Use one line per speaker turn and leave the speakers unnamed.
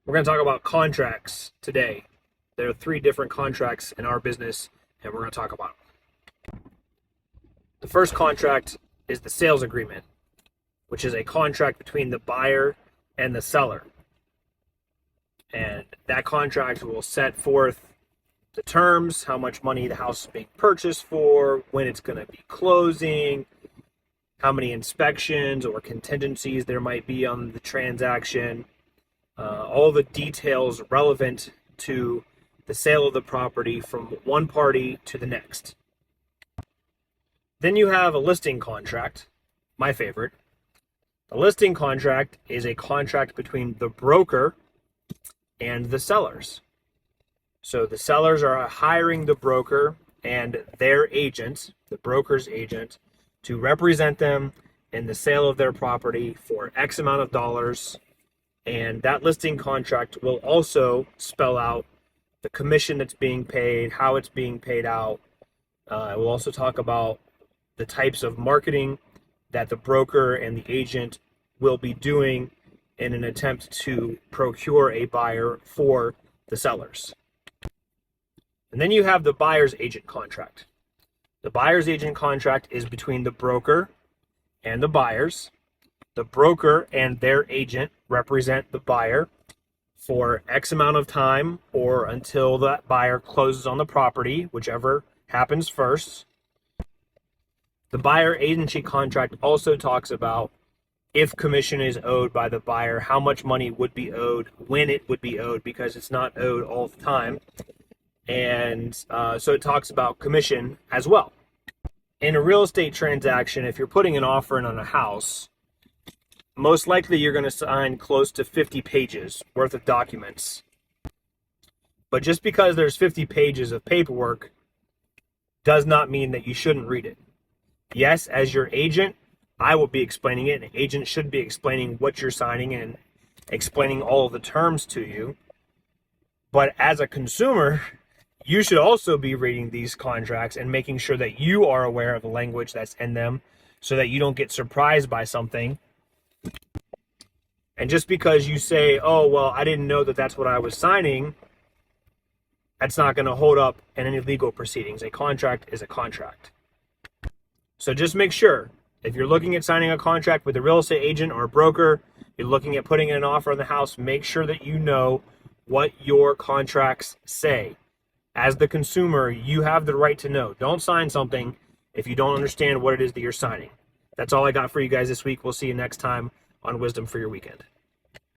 We're going to talk about contracts today. There are 3 different contracts in our business, and we're going to talk about them. The first contract is the sales agreement, which is a contract between the buyer and the seller. And that contract will set forth the terms, how much money the house is being purchased for, when it's going to be closing, how many inspections or contingencies there might be on the transaction, all the details relevant to the sale of the property from one party to the next. Then you have a listing contract, my favorite. The listing contract is a contract between the broker and the sellers. So the sellers are hiring the broker and their agent, the broker's agent, to represent them in the sale of their property for X amount of dollars. And that listing contract will also spell out the commission that's being paid, how it's being paid out. It will also talk about the types of marketing that the broker and the agent will be doing in an attempt to procure a buyer for the sellers. And then you have the buyer's agent contract. The buyer's agent contract is between the broker and the buyers. The broker and their agent represent the buyer for X amount of time or until that buyer closes on the property, whichever happens first. The buyer agency contract also talks about if commission is owed by the buyer, how much money would be owed, when it would be owed, because it's not owed all the time. And so it talks about commission as well. In a real estate transaction, if you're putting an offer in on a house, most likely you're going to sign close to 50 pages worth of documents. But just because there's 50 pages of paperwork does not mean that you shouldn't read it. Yes, as your agent, I will be explaining it. An agent should be explaining what you're signing and explaining all of the terms to you. But as a consumer, you should also be reading these contracts and making sure that you are aware of the language that's in them so that you don't get surprised by something. And just because you say, oh, well, I didn't know that that's what I was signing, that's not going to hold up in any legal proceedings. A contract is a contract. So just make sure, if you're looking at signing a contract with a real estate agent or a broker, you're looking at putting in an offer on the house, make sure that you know what your contracts say. As the consumer, you have the right to know. Don't sign something if you don't understand what it is that you're signing. That's all I got for you guys this week. We'll see you next time on Wisdom for Your Weekend.